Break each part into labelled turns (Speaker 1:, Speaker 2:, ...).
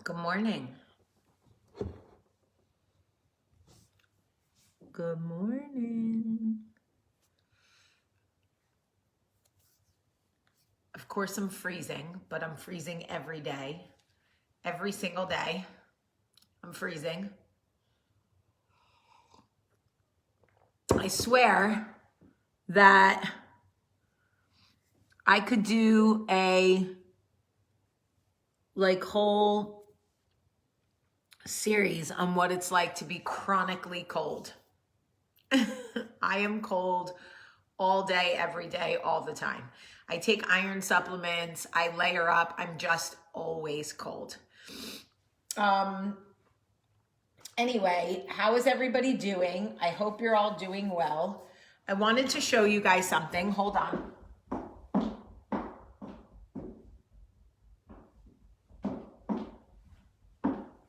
Speaker 1: Good morning. Good morning. Of course, I'm freezing, but I'm freezing every day. Every single day, I'm freezing. I swear that I could do a whole series on what it's like to be chronically cold. I am cold all day, every day, all the time. I take iron supplements, I layer up, I'm just always cold. Anyway, how is everybody doing? I hope you're all doing well. I wanted to show you guys something. Hold on.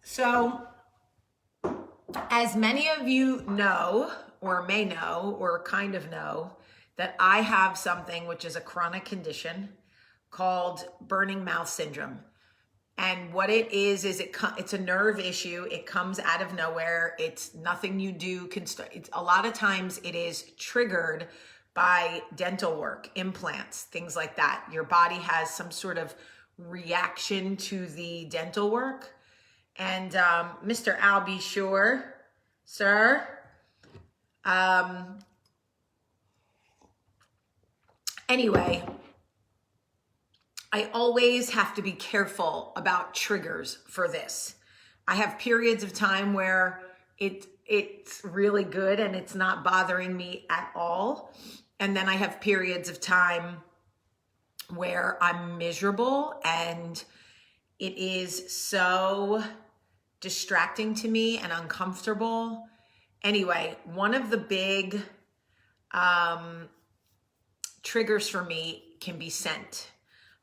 Speaker 1: So, as many of you know, or may know, or kind of know, that I have something which is a chronic condition called burning mouth syndrome. And what it is it's a nerve issue. It comes out of nowhere. It's nothing you do can start. A lot of times it is triggered by dental work, implants, things like that. Your body has some sort of reaction to the dental work. And Mr. Al, be sure, sir. Anyway, I always have to be careful about triggers for this. I have periods of time where it's really good and it's not bothering me at all. And then I have periods of time where I'm miserable and it is so distracting to me and uncomfortable. Anyway, one of the big triggers for me can be scent.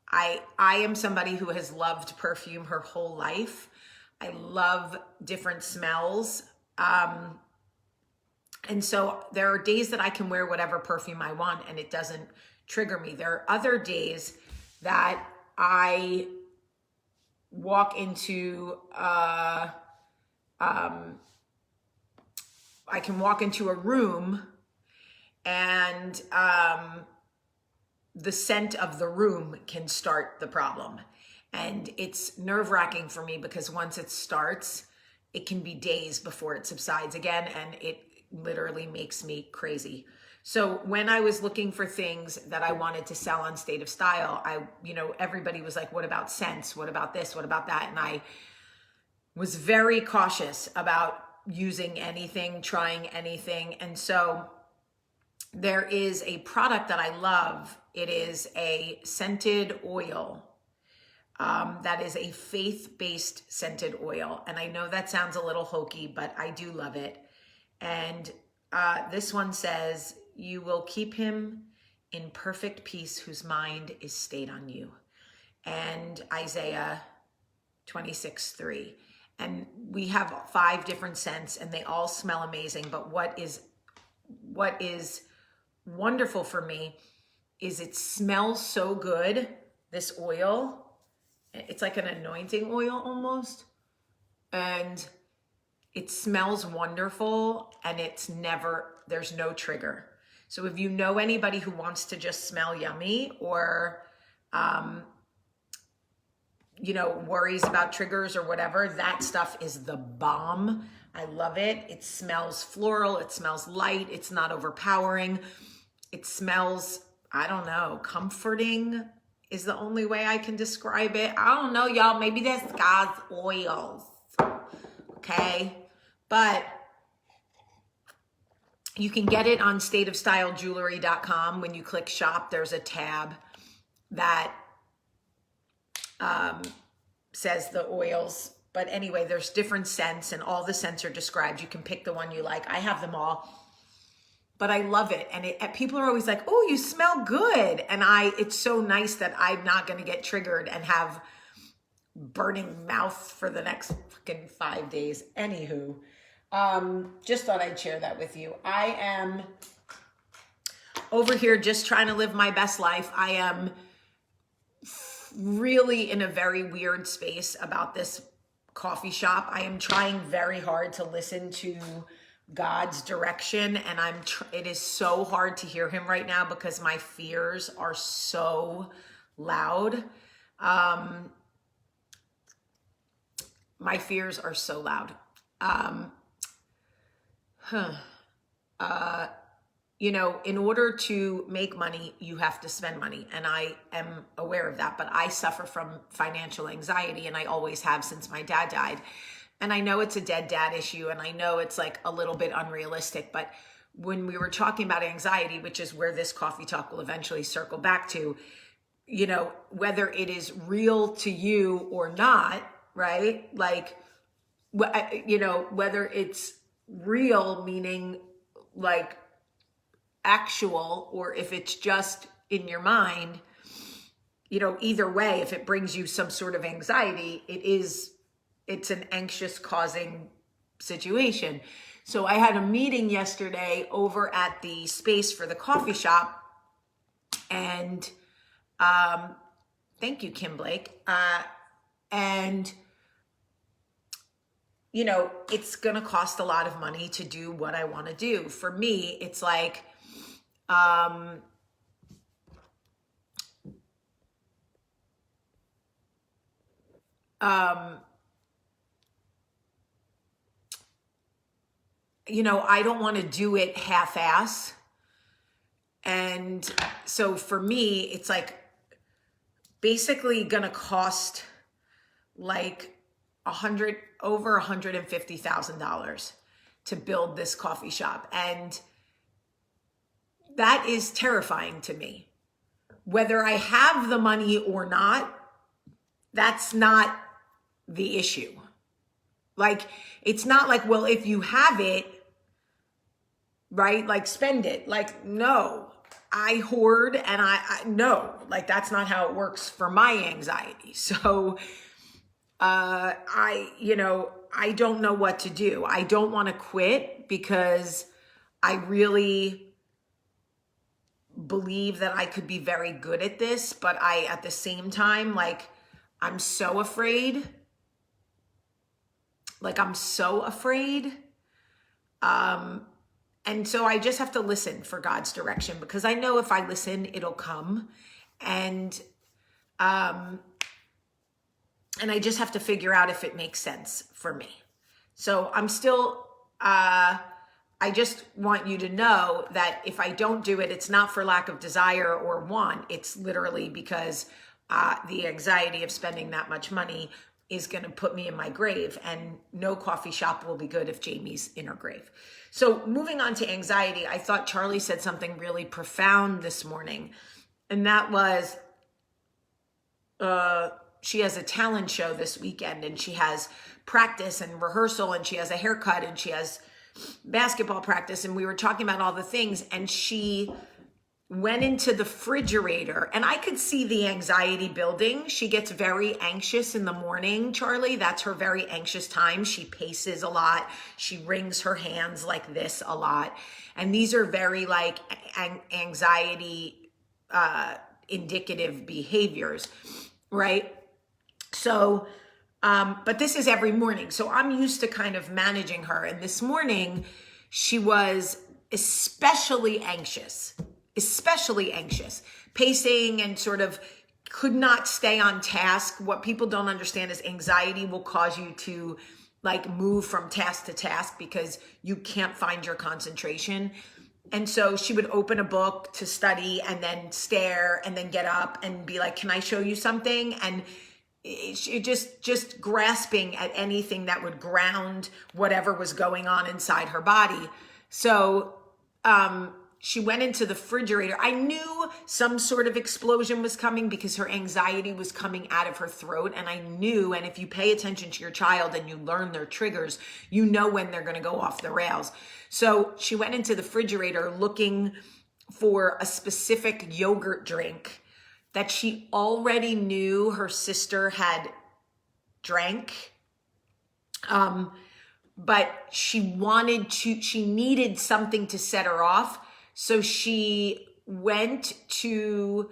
Speaker 1: I am somebody who has loved perfume her whole life. I love different smells. And so there are days that I can wear whatever perfume I want and it doesn't trigger me. There are other days that I walk into I can walk into a room and the scent of the room can start the problem. And it's nerve-wracking for me because once it starts, it can be days before it subsides again, and it literally makes me crazy. So when I was looking for things that I wanted to sell on State of Style, everybody was like, what about scents? What about this? What about that? And I was very cautious about using anything, trying anything. And so there is a product that I love. It is a scented oil that is a faith-based scented oil. And I know that sounds a little hokey, but I do love it. And this one says, you will keep him in perfect peace whose mind is stayed on you. And Isaiah 26:3. And we have 5 different scents and they all smell amazing. But what is wonderful for me is it smells so good, this oil. It's like an anointing oil almost. And it smells wonderful and there's no trigger. So if you know anybody who wants to just smell yummy or, worries about triggers or whatever, that stuff is the bomb. I love it. It smells floral. It smells light. It's not overpowering. It smells, I don't know, comforting is the only way I can describe it. I don't know, y'all. Maybe that's God's oils. Okay. But you can get it on stateofstyleJewelry.com. When you click shop, there's a tab that says the oils. But anyway, there's different scents and all the scents are described. You can pick the one you like. I have them all, but I love it. And people are always like, oh, you smell good. And it's so nice that I'm not going to get triggered and have burning mouth for the next fucking 5 days. Anywho, just thought I'd share that with you. I am over here just trying to live my best life. I am really in a very weird space about this coffee shop. I am trying very hard to listen to God's direction, and it is so hard to hear him right now because my fears are so loud. My fears are so loud. In order to make money, you have to spend money. And I am aware of that, but I suffer from financial anxiety, and I always have since my dad died. And I know it's a dead dad issue, and I know it's like a little bit unrealistic, but when we were talking about anxiety, which is where this coffee talk will eventually circle back to, whether it is real to you or not, right? Like, whether it's real, meaning like actual, or if it's just in your mind, either way, if it brings you some sort of anxiety, it's an anxious causing situation. So I had a meeting yesterday over at the space for the coffee shop, and thank you, Kim Blake. And it's going to cost a lot of money to do what I want to do. For me, it's like, I don't want to do it half-ass. And so for me, it's like basically going to cost like over $150,000 to build this coffee shop. And that is terrifying to me. Whether I have the money or not, that's not the issue. Like, it's not like, well, if you have it, right, like spend it. Like, no, I hoard, and no, like that's not how it works for my anxiety. So I don't know what to do. I don't want to quit because I really believe that I could be very good at this, but at the same time, like, I'm so afraid. Like, I'm so afraid. And so I just have to listen for God's direction, because I know if I listen, it'll come. And I just have to figure out if it makes sense for me. So I'm still, I just want you to know that if I don't do it, it's not for lack of desire or want. It's literally because the anxiety of spending that much money is going to put me in my grave, and no coffee shop will be good if Jamie's in her grave. So moving on to anxiety, I thought Charlie said something really profound this morning, and that was, she has a talent show this weekend, and she has practice and rehearsal, and she has a haircut, and she has basketball practice, and we were talking about all the things, and she went into the refrigerator, and I could see the anxiety building. She gets very anxious in the morning, Charlie. That's her very anxious time. She paces a lot. She wrings her hands like this a lot. And these are very like anxiety indicative behaviors, right? So, but this is every morning. So I'm used to kind of managing her. And this morning she was especially anxious, pacing and sort of could not stay on task. What people don't understand is anxiety will cause you to like move from task to task because you can't find your concentration. And so she would open a book to study and then stare and then get up and be like, can I show you something? And she just grasping at anything that would ground whatever was going on inside her body. So, she went into the refrigerator. I knew some sort of explosion was coming because her anxiety was coming out of her throat. And I knew, and if you pay attention to your child and you learn their triggers, you know when they're going to go off the rails. So she went into the refrigerator looking for a specific yogurt drink that she already knew her sister had drank. But she needed something to set her off. So she went to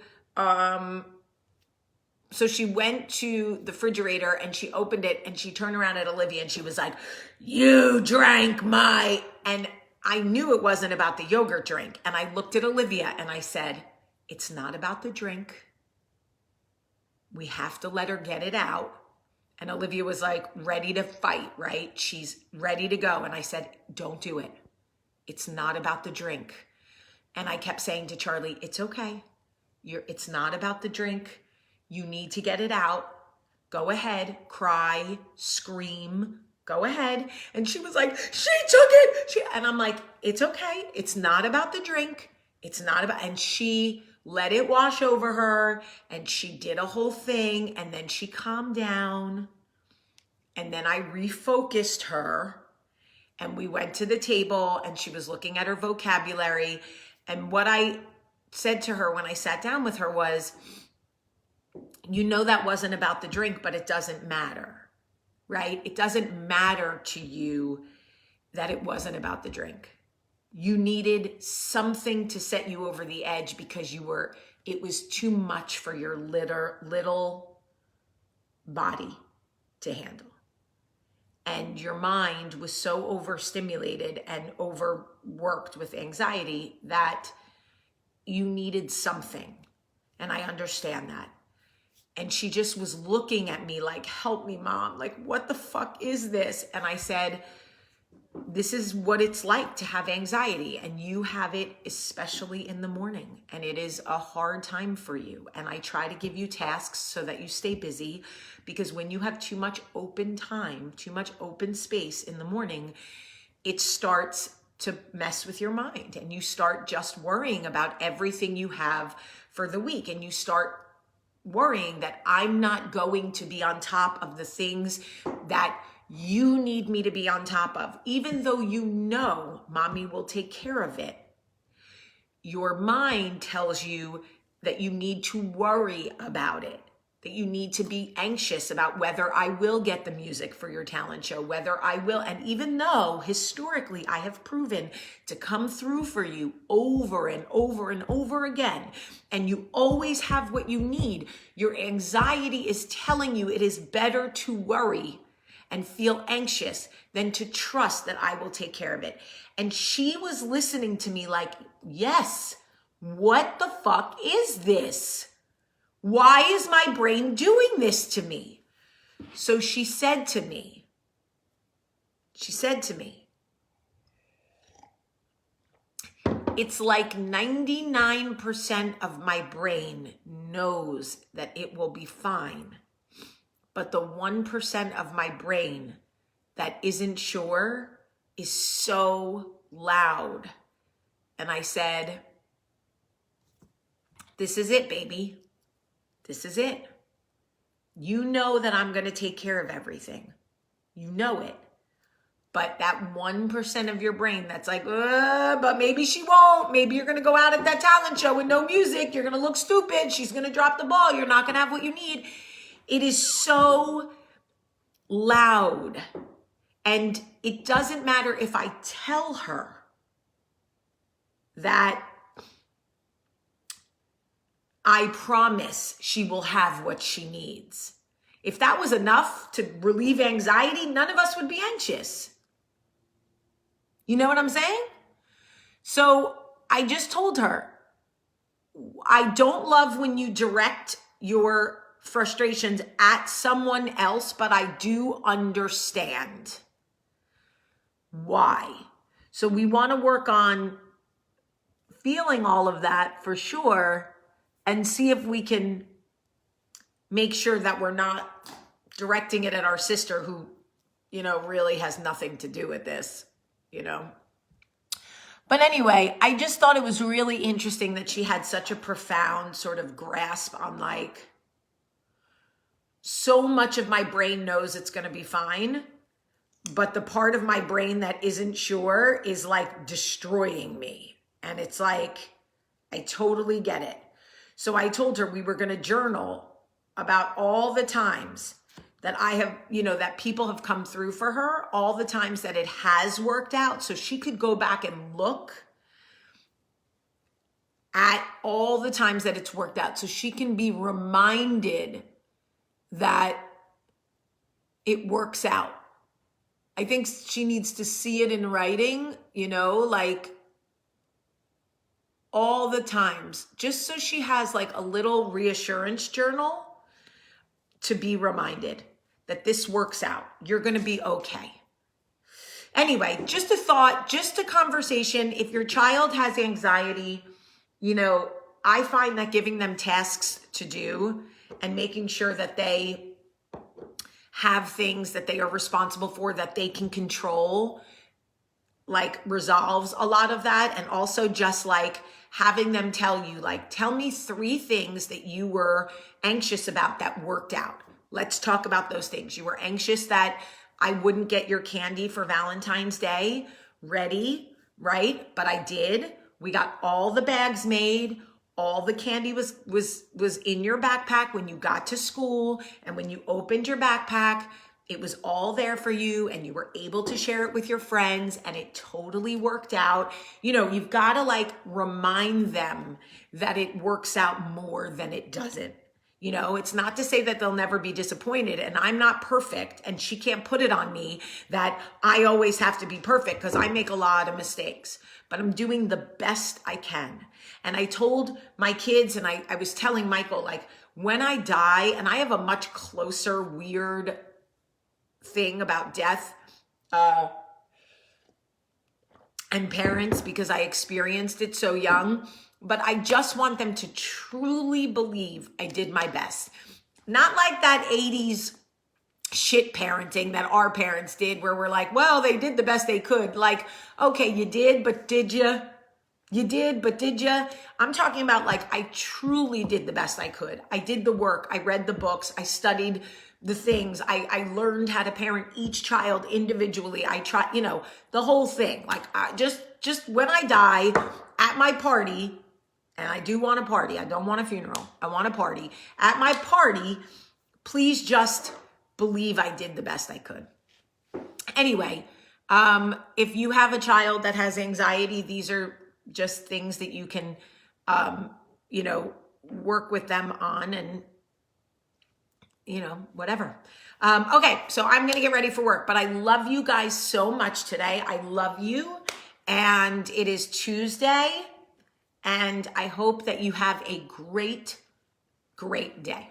Speaker 1: So she went to the refrigerator and she opened it and she turned around at Olivia and she was like, "You drank my," and I knew it wasn't about the yogurt drink. And I looked at Olivia and I said, "It's not about the drink. We have to let her get it out." And Olivia was like ready to fight, right? She's ready to go. And I said, "Don't do it. It's not about the drink." And I kept saying to Charlie, "It's okay. It's not about the drink. You need to get it out. Go ahead, cry, scream, go ahead." And she was like, "She took it." And I'm like, "It's okay. It's not about the drink. It's not about," and she let it wash over her and she did a whole thing and then she calmed down. And then I refocused her and we went to the table and she was looking at her vocabulary. And what I said to her when I sat down with her was, "You know that wasn't about the drink, but it doesn't matter, right? It doesn't matter to you that it wasn't about the drink. You needed something to set you over the edge because it was too much for your little body to handle. And your mind was so overstimulated and overworked with anxiety that you needed something. And I understand that." And she just was looking at me like, "Help me, Mom. Like, what the fuck is this?" And I said, "This is what it's like to have anxiety, and you have it especially in the morning, and it is a hard time for you. And I try to give you tasks so that you stay busy, because when you have too much open time, too much open space in the morning, it starts to mess with your mind, and you start just worrying about everything you have for the week, and you start worrying that I'm not going to be on top of the things that you need me to be on top of, even though you know Mommy will take care of it. Your mind tells you that you need to worry about it, that you need to be anxious about whether I will get the music for your talent show, whether I will." And even though historically I have proven to come through for you over and over and over again, and you always have what you need, your anxiety is telling you it is better to worry and feel anxious than to trust that I will take care of it. And she was listening to me like, "Yes, what the fuck is this? Why is my brain doing this to me?" So she said to me, "It's like 99% of my brain knows that it will be fine. But the 1% of my brain that isn't sure is so loud." And I said, "This is it, baby. This is it. You know that I'm going to take care of everything. You know it. But that 1% of your brain that's like, but maybe she won't. Maybe you're going to go out at that talent show with no music. You're going to look stupid. She's going to drop the ball. You're not going to have what you need." It is so loud. And it doesn't matter if I tell her that I promise she will have what she needs. If that was enough to relieve anxiety, none of us would be anxious. You know what I'm saying? So I just told her, "I don't love when you direct your frustrations at someone else, but I do understand why." So we want to work on feeling all of that for sure and see if we can make sure that we're not directing it at our sister who, really has nothing to do with this, But anyway, I just thought it was really interesting that she had such a profound sort of grasp on like, so much of my brain knows it's going to be fine, but the part of my brain that isn't sure is like destroying me. And it's like, I totally get it. So I told her we were going to journal about all the times that I have, that people have come through for her, all the times that it has worked out. So she could go back and look at all the times that it's worked out. So she can be reminded that it works out. I think she needs to see it in writing, like all the times, just so she has like a little reassurance journal to be reminded that this works out. You're going to be okay. Anyway, just a thought, just a conversation. If your child has anxiety, I find that giving them tasks to do and making sure that they have things that they are responsible for, that they can control, like resolves a lot of that. And also just like having them tell you, like, tell me 3 things that you were anxious about that worked out. Let's talk about those things. You were anxious that I wouldn't get your candy for Valentine's Day ready, right? But I did. We got all the bags made. All the candy was in your backpack when you got to school. And when you opened your backpack, it was all there for you and you were able to share it with your friends and it totally worked out. You've got to like remind them that it works out more than it doesn't. It's not to say that they'll never be disappointed, and I'm not perfect and she can't put it on me that I always have to be perfect because I make a lot of mistakes, but I'm doing the best I can. And I told my kids, and I was telling Michael, like, when I die, and I have a much closer weird thing about death and parents because I experienced it so young, but I just want them to truly believe I did my best. Not like that 80s shit parenting that our parents did where we're like, well, they did the best they could. Like, okay, you did, but did you? You did, but did you? I'm talking about like, I truly did the best I could. I did the work. I read the books. I studied the things. I learned how to parent each child individually. I tried, the whole thing. Like, just when I die at my party, and I do want a party. I don't want a funeral. I want a party. At my party, please just believe I did the best I could. Anyway, if you have a child that has anxiety, these are just things that you can, work with them on and, whatever. Okay, so I'm going to get ready for work, but I love you guys so much today. I love you. And it is Tuesday. And I hope that you have a great, great day.